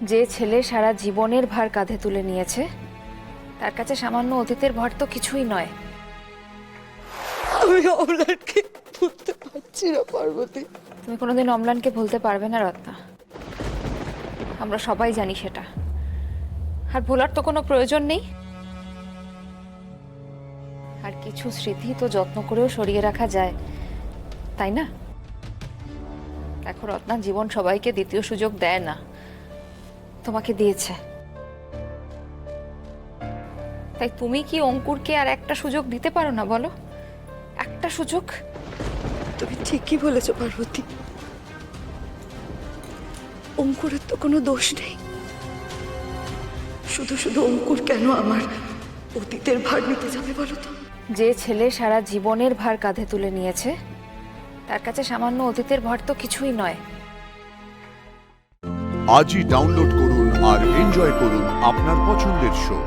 যে ছেলে সারা জীবনের ভার কাঁধে তুলে নিয়েছে তার কাছে সামান্য অতীতের ভার তো কিছুই নয়। আমি অমলানকে ভুলতে পারছি না পার্বতী। তুমি কোনোদিন অম্লানকে ভুলতে পারবে না রত্না, আমরা সবাই জানি সেটা। আর ভোলার তো কোনো প্রয়োজন নেই। আর কিছু স্মৃতি তো যত্ন করেও সরিয়ে রাখা যায়, তাই না? দেখো রত্না, জীবন সবাইকে দ্বিতীয় সুযোগ দেয় না, তোমাকে দিয়েছে। তাই তুমি কি অঙ্কুরকে আর একটা সুযোগ দিতে পারো না বলো? একটা সুযোগ। তুমি ঠিকই বলেছ পার্বতী, অঙ্কুরের তো কোনো দোষ নেই। শুধু শুধু অঙ্কুর কেন আমার অতীতের ভার নিতে যাবে বলো তো? যে ছেলে সারা জীবনের ভার কাঁধে তুলে নিয়েছে তার কাছে সামান্য অতীতের ভার তো কিছুই নয়। আজই ডাউনলোড করুন আর এনজয় করুন আপনার পছন্দের শো।